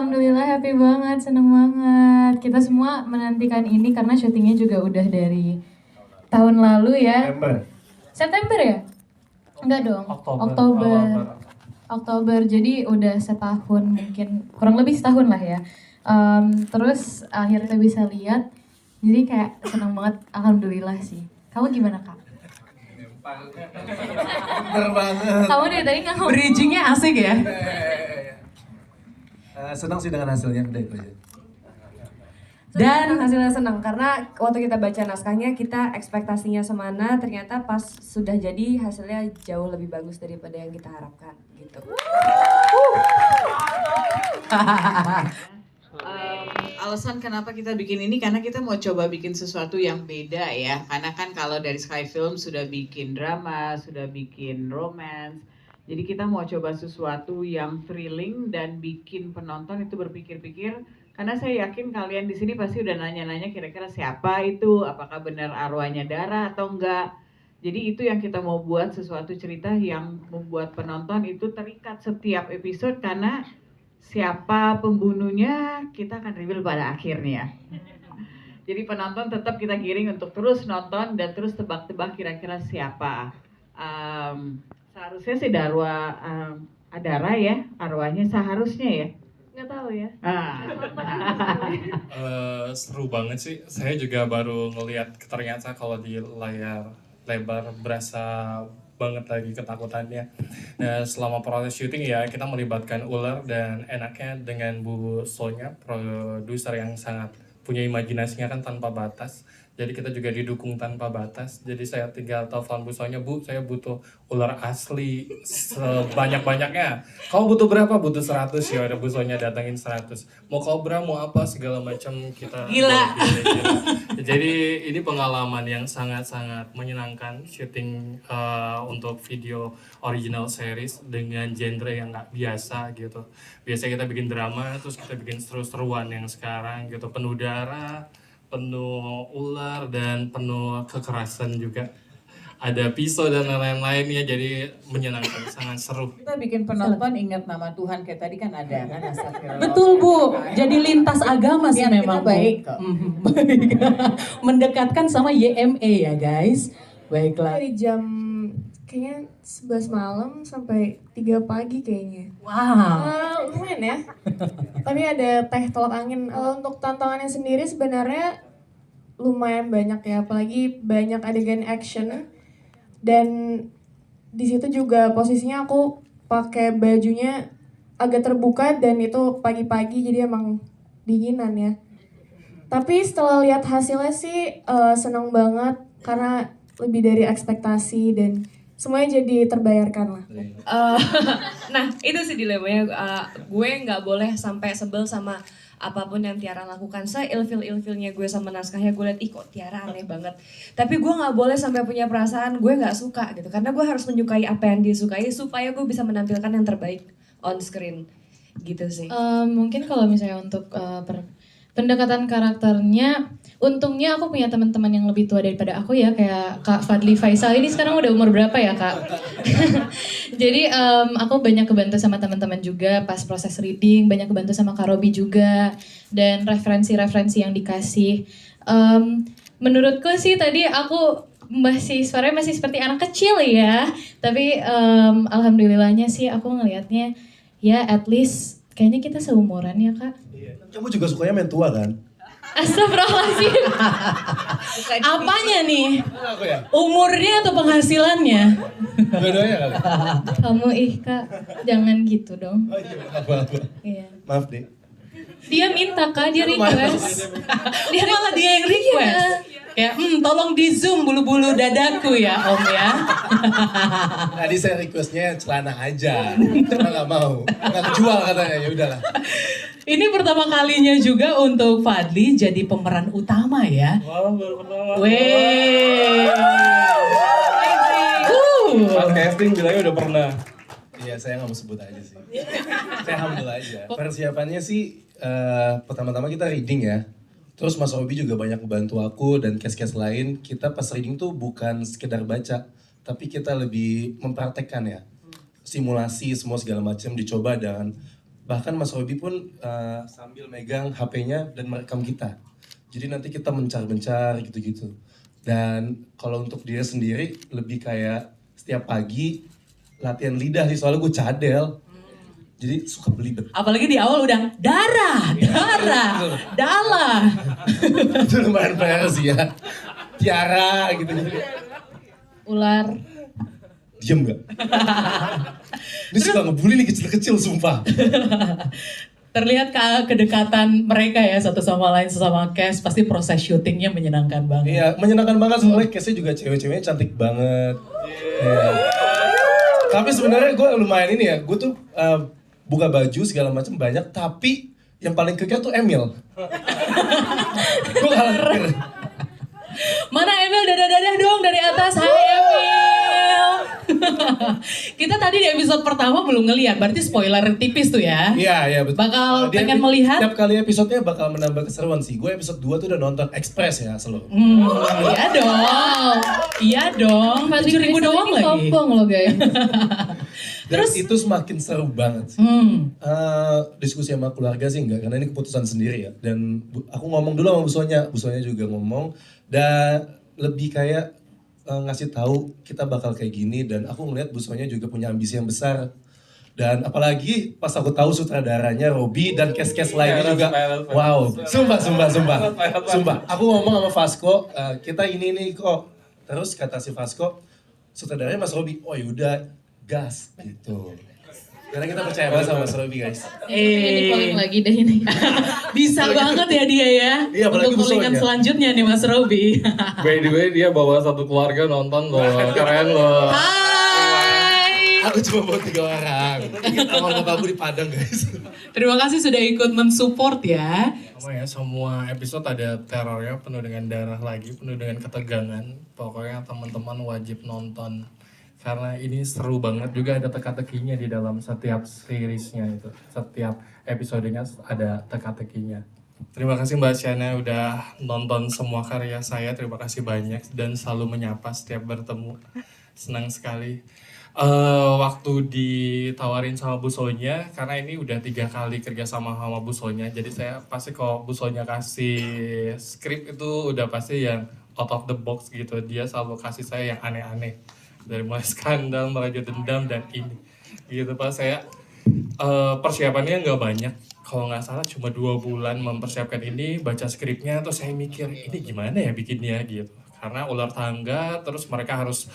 Alhamdulillah happy banget, seneng banget. Kita semua menantikan ini karena syutingnya juga udah dari tahun lalu ya. September. September ya? Enggak dong. Oktober. Jadi udah setahun mungkin, kurang lebih setahun lah ya. Terus akhirnya bisa lihat. Jadi kayak seneng banget, alhamdulillah sih. Kamu gimana kak? Pinter banget. Kamu dari tadi nggak ngomong. Bridgingnya asik ya. Senang sih dengan hasilnya, udah itu aja. Dan hasilnya senang karena waktu kita baca naskahnya kita ekspektasinya semana, ternyata pas sudah jadi hasilnya jauh lebih bagus daripada yang kita harapkan gitu. Alasan kenapa kita bikin ini karena kita mau coba bikin sesuatu yang beda ya. Karena kan kalau dari Sky Film sudah bikin drama, sudah bikin romance. Jadi kita mau coba sesuatu yang thrilling dan bikin penonton itu berpikir-pikir. Karena saya yakin kalian di sini pasti udah nanya-nanya kira-kira siapa itu, apakah benar arwahnya Dara atau enggak. Jadi itu yang kita mau buat, sesuatu cerita yang membuat penonton itu terikat setiap episode karena siapa pembunuhnya kita akan reveal pada akhirnya. Jadi penonton tetap kita giring untuk terus nonton dan terus tebak-tebak kira-kira siapa. Seharusnya sih Dara ya, arwahnya seharusnya ya. Nggak tahu ya. Seru banget sih. Saya juga baru ngelihat ternyata kalau di layar lebar berasa banget lagi ketakutannya. Nah, selama proses syuting ya kita melibatkan ular dan enaknya dengan Bu Sonya, produser yang sangat punya imajinasinya kan tanpa batas. Jadi kita juga didukung tanpa batas. Jadi saya tinggal telepon Bu Sonya, Bu, saya butuh ular asli sebanyak-banyaknya. Kamu butuh berapa? Butuh 100 ya. Ada Bu Sonya datangin 100. Mau kobra, mau apa segala macam kita. Gila. Jadi ini pengalaman yang sangat-sangat menyenangkan syuting untuk video original series dengan genre yang nggak biasa gitu. Biasanya kita bikin drama, terus kita bikin seru-seruan yang sekarang gitu, penuh darah, penuh ular dan penuh kekerasan juga. Ada pisau dan lain-lainnya, jadi menyenangkan, sangat seru. Kita bikin penonton ingat nama Tuhan kayak tadi kan ada kan astagfirullah. Betul Bu, jadi lintas agama sih Niat memang kita baik kok. Baik. Mendekatkan sama YME ya guys. Baiklah. Dari jam kayaknya 11 malam sampai 3 pagi kayaknya. Wow. Lumayan ya. Tapi ada teh tolak angin. Untuk tantangannya sendiri sebenarnya lumayan banyak ya, apalagi banyak adegan action. Dan di situ juga posisinya aku pakai bajunya agak terbuka dan itu pagi-pagi jadi emang dinginan ya. Tapi setelah lihat hasilnya sih senang banget karena lebih dari ekspektasi dan semuanya jadi terbayarkan lah. Nah itu sih dilemanya, gue nggak boleh sampai sebel sama apapun yang Tiara lakukan. Ilfilnya gue sama naskahnya, gue liat ih kok Tiara aneh banget. Tapi gue nggak boleh sampai punya perasaan gue nggak suka gitu, karena gue harus menyukai apa yang dia sukai supaya gue bisa menampilkan yang terbaik on screen gitu sih. Mungkin kalau misalnya untuk pendekatan karakternya, untungnya aku punya teman-teman yang lebih tua daripada aku ya, kayak Kak Fadli Faisal ini sekarang udah umur berapa ya Kak? Jadi aku banyak kebantu sama teman-teman juga pas proses reading, banyak kebantu sama Kak Robi juga, dan referensi-referensi yang dikasih. Menurutku sih tadi aku suaranya masih seperti anak kecil ya, tapi alhamdulillahnya sih aku ngelihatnya ya at least kayaknya kita seumuran ya Kak. Kamu juga sukanya main tua kan? Astagfirullahaladzim. Apanya nih? Aku ya? Umurnya atau penghasilannya? Dua-duanya kali? Kamu Kak, jangan gitu dong. Oh iya, apa-apa. Iya. Maaf deh. Dia minta Kak, dia request. Dia malah dia yang request. Kayak, tolong di zoom bulu-bulu dadaku ya Om ya. Tadi saya requestnya celana aja, cuma nggak mau, nggak kejual katanya, ya udahlah. Ini pertama kalinya juga untuk Fadli jadi pemeran utama ya. Wah, baru pertama. Weh. Pas casting bilangnya udah pernah. Iya, saya nggak mau sebut aja sih. Saya humble aja. Persiapannya sih, pertama-tama kita reading ya. Terus Mas Robi juga banyak membantu aku dan cast-cast lain. Kita pas reading tuh bukan sekedar baca, tapi kita lebih mempraktekkan ya. Simulasi semua segala macam dicoba dan Bahkan Mas Robi pun sambil megang HP-nya dan merekam kita. Jadi nanti kita mencar-mencar gitu-gitu. Dan kalau untuk dia sendiri lebih kayak setiap pagi latihan lidah sih, soalnya gue cadel. Jadi suka belibet. Apalagi di awal udah darah, dalah. Itu lumayan PR sih ya. Tiara gitu-gitu. Ular. Diem gak? Ini suka ngebully nih kecil-kecil sumpah. Terlihat kedekatan mereka ya satu sama lain sesama cast, pasti proses syutingnya menyenangkan banget. Iya, menyenangkan banget soalnya case-nya juga cewek-ceweknya cantik banget. Iya. Tapi sebenarnya gue lumayan ini ya, gue tuh buka baju segala macam banyak, tapi yang paling kekeh tuh Emil. Gue kalah kekeh. Mana Emil, dadah-dadah dong dari atas. Hai Emil. Kita tadi di episode pertama belum ngeliat, berarti spoiler tipis tuh ya. Iya betul. Bakal Dia pengen melihat. Tiap kali episodenya bakal menambah keseruan sih. Gue episode 2 tuh udah nonton Express ya selalu. Iya dong. Iya dong. 7.000 doang lagi. Sombong loh guys. Dan itu semakin seru banget sih. Diskusi sama keluarga sih enggak, karena ini keputusan sendiri ya. Dan aku ngomong dulu sama Busonya juga ngomong. Dan lebih kayak ngasih tahu kita bakal kayak gini. Dan aku ngeliat Busonya juga punya ambisi yang besar. Dan apalagi pas aku tahu sutradaranya Robi dan cast-cast lainnya juga. Wow, sumpah. Aku ngomong sama Vasco, kita ini kok. Terus kata si Vasco, sutradaranya Mas Robi, oh yaudah gas gitu. Karena kita percaya banget sama Mas Robi guys. Ini calling lagi deh ini. Bisa banget ya dia ya. Iya, apalagi untuk callingan Busonya. selanjutnya nih Mas Robi. By the way, dia bawa satu keluarga nonton loh, keren loh. Hai. Aku cuma bawa 3 orang. Kita sama bapakku di Padang guys. Terima kasih sudah ikut mensupport ya. Sama ya, semua episode ada terornya, penuh dengan darah lagi, penuh dengan ketegangan. Pokoknya teman-teman wajib nonton. Karena ini seru banget, juga ada teka-tekinya di dalam setiap seriesnya itu. Setiap episodenya ada teka-tekinya. Terima kasih Mbak Shana udah nonton semua karya saya, terima kasih banyak. Dan selalu menyapa setiap bertemu. Senang sekali. Waktu ditawarin sama Busonya, karena ini udah 3 kali kerja sama Busonya, jadi saya pasti kalau Busonya kasih skrip itu udah pasti yang out of the box gitu. Dia selalu kasih saya yang aneh-aneh, dari mulai Skandal, Meraja Dendam, dan ini gitu Pak. Saya persiapannya nggak banyak, kalau nggak salah cuma 2 bulan mempersiapkan ini, baca skripnya, terus saya mikir ini gimana ya bikinnya gitu. Karena ular tangga, terus mereka harus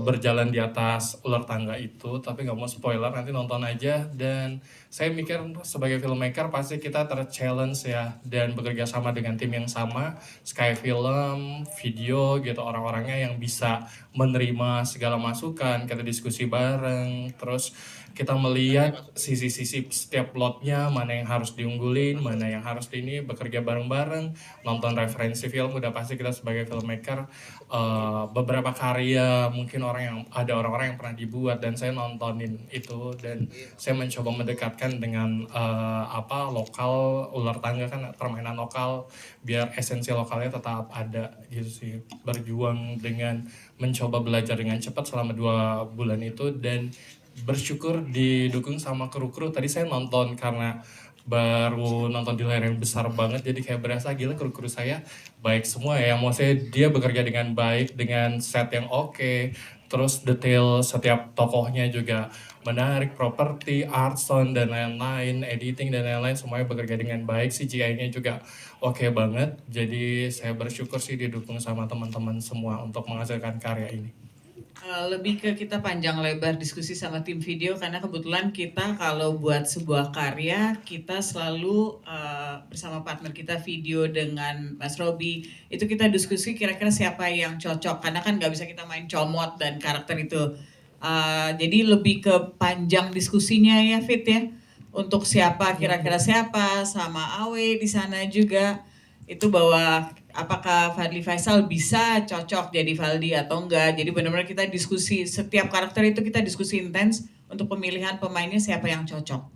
berjalan di atas ular tangga itu, tapi nggak mau spoiler, nanti nonton aja. Dan saya mikir sebagai filmmaker pasti kita ter-challenge ya, dan bekerja sama dengan tim yang sama, Sky Film, video gitu, orang-orangnya yang bisa menerima segala masukan, kita diskusi bareng, terus kita melihat sisi-sisi setiap plotnya, mana yang harus diunggulin, mana yang harus ini, bekerja bareng-bareng, nonton referensi film, udah pasti kita sebagai filmmaker beberapa karya mungkin ada orang-orang yang pernah dibuat, dan saya nontonin itu, dan saya mencoba mendekatkan dengan lokal, ular tangga kan permainan lokal, biar esensi lokalnya tetap ada gitu sih. Berjuang dengan mencoba belajar dengan cepat selama 2 bulan itu, dan bersyukur didukung sama kru-kru. Tadi saya nonton karena baru nonton di layar yang besar banget, jadi kayak berasa gila kru-kru saya baik semua ya. Maksudnya dia bekerja dengan baik, dengan set yang oke, terus detail setiap tokohnya juga menarik, properti, art, sound, dan lain-lain, editing, dan lain-lain, semuanya bekerja dengan baik, CGI-nya juga oke banget. Jadi saya bersyukur sih didukung sama teman-teman semua untuk menghasilkan karya ini. Lebih ke kita panjang lebar diskusi sama tim video, karena kebetulan kita kalau buat sebuah karya kita selalu bersama partner kita video dengan Mas Robi, itu kita diskusi kira-kira siapa yang cocok, karena kan nggak bisa kita main comot dan karakter itu. Jadi lebih ke panjang diskusinya ya Fit ya, untuk siapa kira-kira siapa, sama Awe di sana juga itu bahwa apakah Fadly Faisal bisa cocok jadi Valdi atau enggak. Jadi benar-benar kita diskusi, setiap karakter itu kita diskusi intens untuk pemilihan pemainnya siapa yang cocok.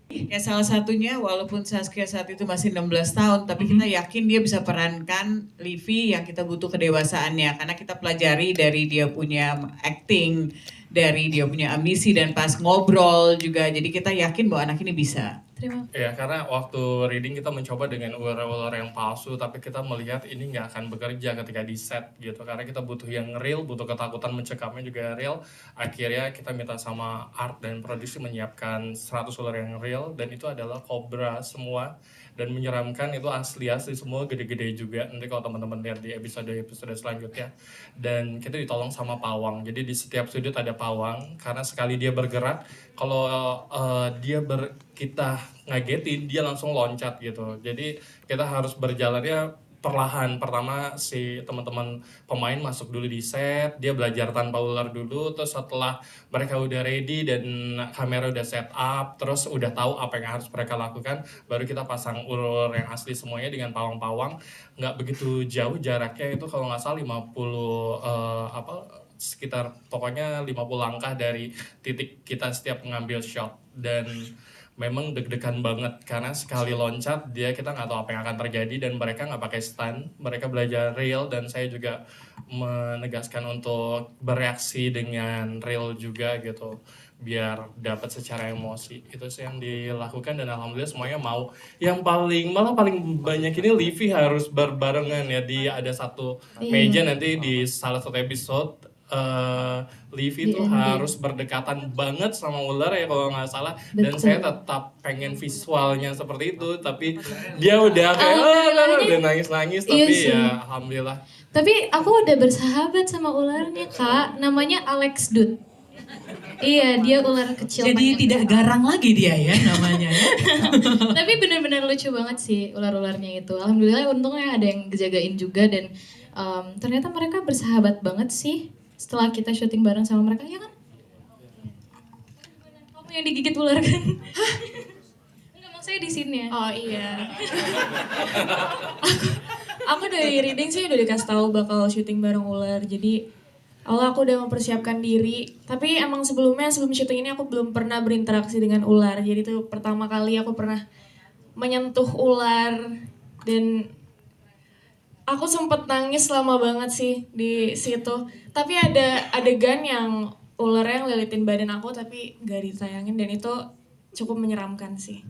Ya salah satunya walaupun Saskia saat itu masih 16 tahun, tapi kita yakin dia bisa perankan Livi yang kita butuh kedewasaannya. Karena kita pelajari dari dia punya acting, dari dia punya ambisi dan pas ngobrol juga. Jadi kita yakin bahwa anak ini bisa. Terima Ya, karena waktu reading kita mencoba dengan ular-ular yang palsu, tapi kita melihat ini nggak akan bekerja ketika di set gitu. Karena kita butuh yang real, butuh ketakutan mencekamnya juga real. Akhirnya kita minta sama art dan produksi menyiapkan 100 ular yang real, dan itu adalah kobra semua. Dan menyeramkan, itu asli-asli semua, gede-gede juga. Nanti kalau teman-teman lihat di episode selanjutnya. Dan kita ditolong sama pawang. Jadi di setiap sudut ada pawang, karena sekali dia bergerak, kalau kita ngagetin, dia langsung loncat gitu. Jadi kita harus berjalannya perlahan. Pertama si teman-teman pemain masuk dulu di set, dia belajar tanpa ular dulu, terus setelah mereka udah ready dan kamera udah set up, terus udah tahu apa yang harus mereka lakukan, baru kita pasang ular yang asli semuanya dengan pawang-pawang. Nggak begitu jauh jaraknya, itu kalau nggak salah 50 sekitar pokoknya 50 langkah dari titik kita setiap mengambil shot. Dan memang deg-degan banget karena sekali loncat kita nggak tahu apa yang akan terjadi, dan mereka nggak pakai stunt, mereka belajar real, dan saya juga menegaskan untuk bereaksi dengan real juga gitu biar dapat secara emosi. Itu sih yang dilakukan, dan alhamdulillah semuanya mau. Yang malah paling banyak ini Livi harus berbarengan ya, ada satu meja nanti di salah satu episode. Livi tuh harus berdekatan banget sama ular ya kalau nggak salah. Dan saya tetap pengen visualnya seperti itu, tapi dia udah kayak udah nangis-nangis, tapi ya alhamdulillah. Tapi aku udah bersahabat sama ularnya Kak, namanya Alex Dut. Iya, dia ular kecil. Jadi tidak garang lagi dia ya namanya ya. Tapi benar-benar lucu banget sih ular-ularnya itu. Alhamdulillah untungnya ada yang jagain juga, dan ternyata mereka bersahabat banget sih setelah kita syuting bareng sama mereka, ya kan? Kamu yang digigit ular kan? Hah? Enggak, maksudnya di sini ya. Oh iya. aku dari reading sih udah dikasih tahu bakal syuting bareng ular. Jadi awalnya aku udah mempersiapkan diri. Tapi emang sebelum syuting ini aku belum pernah berinteraksi dengan ular. Jadi itu pertama kali aku pernah menyentuh ular, dan aku sempet nangis lama banget sih di situ. Tapi ada adegan yang ularnya ngelilitin badan aku tapi gak ditayangin, dan itu cukup menyeramkan sih.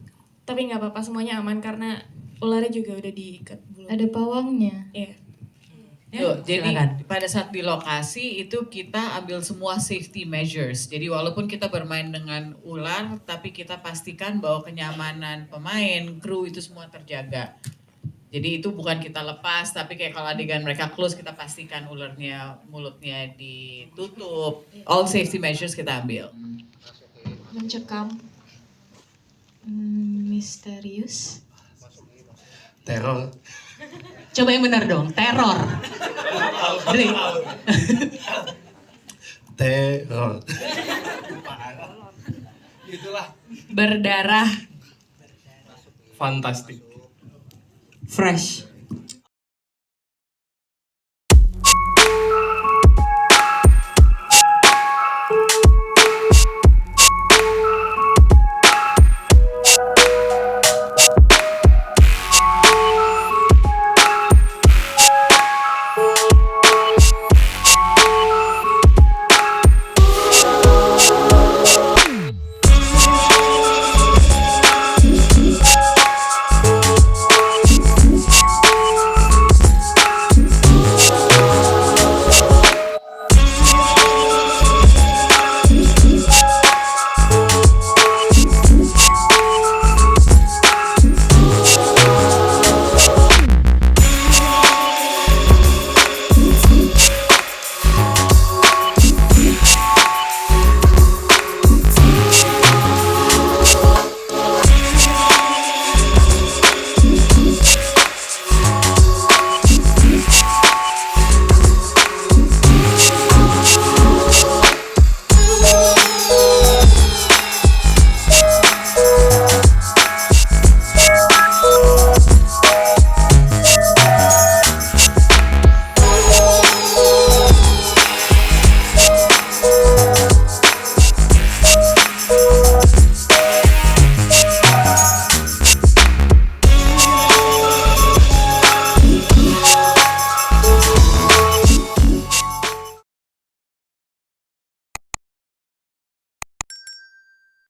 Tapi nggak apa-apa, semuanya aman karena ularnya juga udah diikat bulu. Ada pawangnya. Iya. Tuh, jadi silakan. pada saat di lokasi itu kita ambil semua safety measures. Jadi walaupun kita bermain dengan ular, tapi kita pastikan bahwa kenyamanan pemain, kru itu semua terjaga. Jadi itu bukan kita lepas, tapi kayak kalau adegan mereka close, kita pastikan mulutnya ditutup. All safety measures kita ambil. Mencekam. Misterius. Teror. Coba yang benar dong, teror. Dri. Teror. Itulah. Berdarah. Fantastik. Fresh.